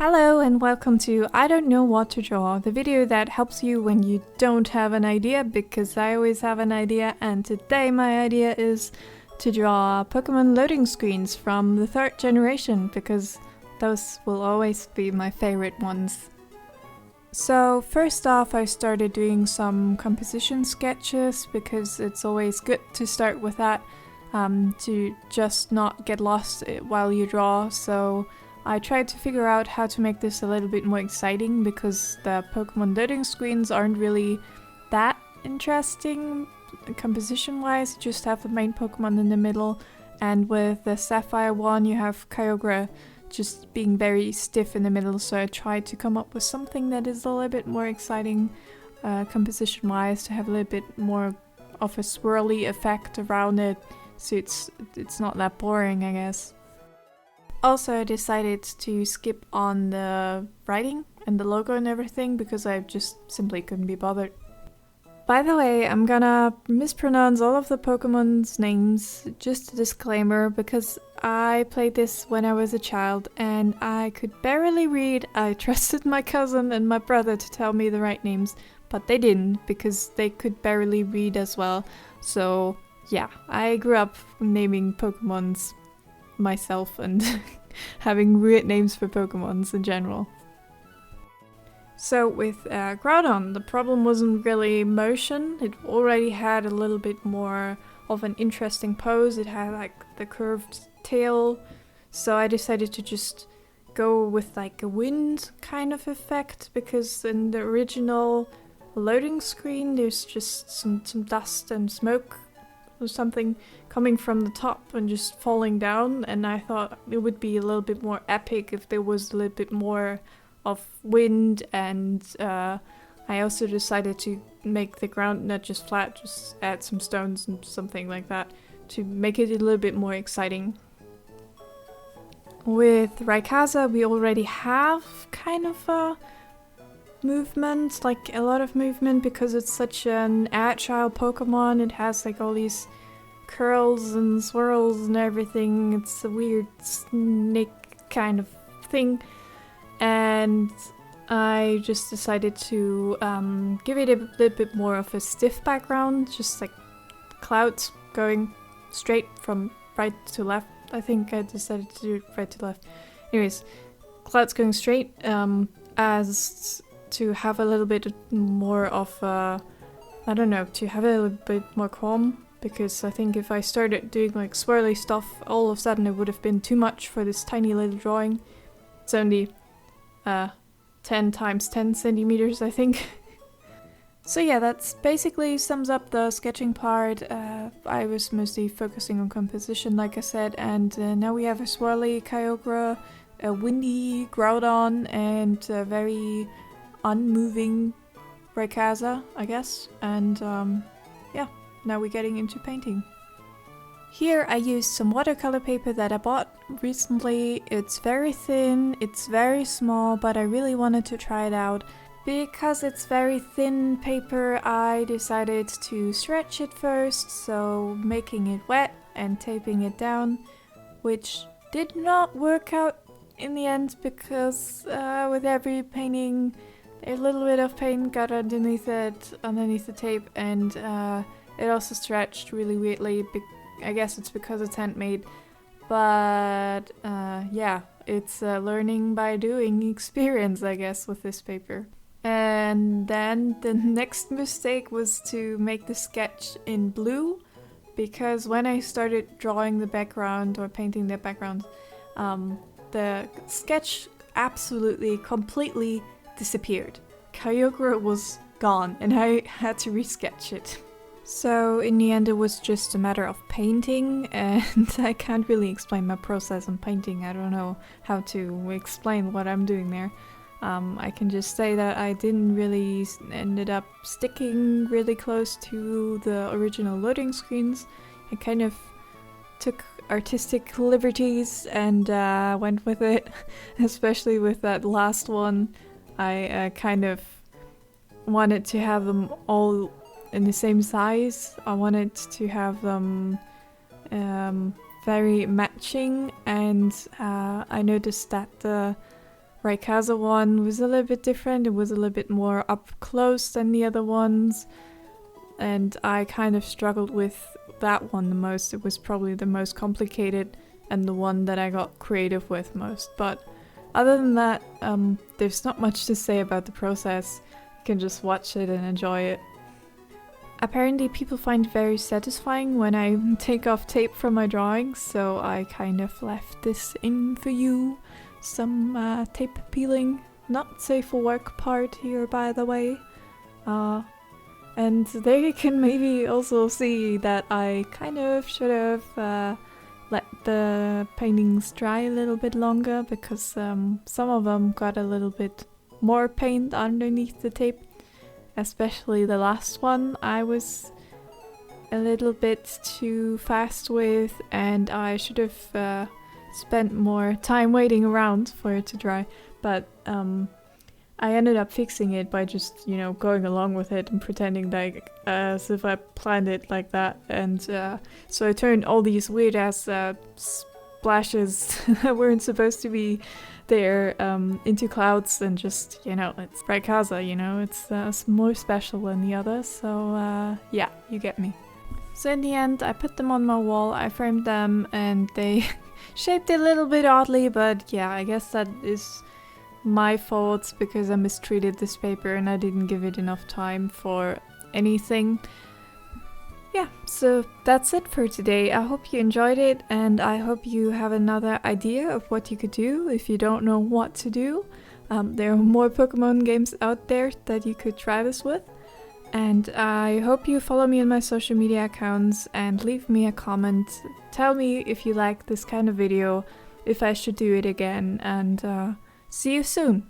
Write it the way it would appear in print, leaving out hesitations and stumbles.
Hello and welcome to I Don't Know What to Draw, the video that helps you when you don't have an idea, because I always have an idea, and today my idea is to draw Pokémon loading screens from the 3rd generation, because those will always be my favorite ones. So first off, I started doing some composition sketches, because it's always good to start with that, to just not get lost while you draw. So I tried to figure out how to make this a little bit more exciting, because the Pokémon loading screens aren't really that interesting composition-wise. You just have the main Pokémon in the middle, and with the Sapphire one you have Kyogre just being very stiff in the middle, so I tried to come up with something that is a little bit more exciting composition-wise, to have a little bit more of a swirly effect around it, so it's not that boring, I guess. Also, I decided to skip on the writing and the logo and everything, because I just simply couldn't be bothered. By the way, I'm gonna mispronounce all of the Pokemon's names, just a disclaimer, because I played this when I was a child and I could barely read. I trusted my cousin and my brother to tell me the right names, but they didn't, because they could barely read as well. So yeah, I grew up naming Pokemons myself and having weird names for Pokemons in general. So with Groudon, the problem wasn't really motion. It already had a little bit more of an interesting pose. It had like the curved tail, so I decided to just go with like a wind kind of effect, because in the original loading screen there's just some dust and smoke or something coming from the top and just falling down, and I thought it would be a little bit more epic if there was a little bit more of wind, and I also decided to make the ground not just flat, just add some stones and something like that to make it a little bit more exciting. With Rayquaza we already have kind of a movement, like a lot of movement, because it's such an agile Pokemon. It has like all these curls and swirls and everything. It's a weird snake kind of thing, and I just decided to give it a little bit more of a stiff background, just like clouds going straight from right to left. I think I decided to do it right to left. Anyways, clouds going straight, as to have a little bit more of I don't know, to have a little bit more calm, because I think if I started doing like swirly stuff, all of a sudden it would have been too much for this tiny little drawing. It's only 10 times 10 centimeters, I think. So yeah, that's basically sums up the sketching part. I was mostly focusing on composition, like I said, and now we have a swirly Kyogre, a windy Groudon, and a very unmoving Rayquaza, I guess, and yeah, now we're getting into painting. Here I used some watercolor paper that I bought recently. It's very thin, it's very small, but I really wanted to try it out. Because it's very thin paper, I decided to stretch it first, so making it wet and taping it down, which did not work out in the end, because with every painting a little bit of paint got underneath the tape, and it also stretched really weirdly. I guess it's because it's handmade, but yeah, it's a learning by doing experience, I guess, with this paper. And then the next mistake was to make the sketch in blue, because when I started drawing the background or painting the background, the sketch absolutely, completely disappeared. Kyogre was gone and I had to resketch it. So in the end it was just a matter of painting, and I can't really explain my process on painting. I don't know how to explain what I'm doing there. I can just say that I didn't really ended up sticking really close to the original loading screens. I kind of took artistic liberties and went with it, especially with that last one. I kind of wanted to have them all in the same size. I wanted to have them very matching, and I noticed that the Raykaza one was a little bit different. It was a little bit more up close than the other ones, and I kind of struggled with that one the most. It was probably the most complicated and the one that I got creative with most. But other than that, there's not much to say about the process. You can just watch it and enjoy it. Apparently people find it very satisfying when I take off tape from my drawings, so I kind of left this in for you. Some tape peeling, not safe for work part here, by the way. And there you can maybe also see that I kind of should have let the paintings dry a little bit longer, because some of them got a little bit more paint underneath the tape. Especially the last one I was a little bit too fast with, and I should have spent more time waiting around for it to dry. But I ended up fixing it by just, you know, going along with it and pretending like as if I planned it like that. And so I turned all these weird ass splashes that weren't supposed to be there into clouds, and just, you know, it's Raykaza, you know, it's more special than the others. So yeah, you get me. So in the end, I put them on my wall, I framed them, and they shaped a little bit oddly, but yeah, I guess that is my fault because I mistreated this paper and I didn't give it enough time for anything. Yeah, so that's it for today. I hope you enjoyed it, and I hope you have another idea of what you could do if you don't know what to do. There are more Pokemon games out there that you could try this with. And I hope you follow me on my social media accounts and leave me a comment. Tell me if you like this kind of video, if I should do it again, and see you soon!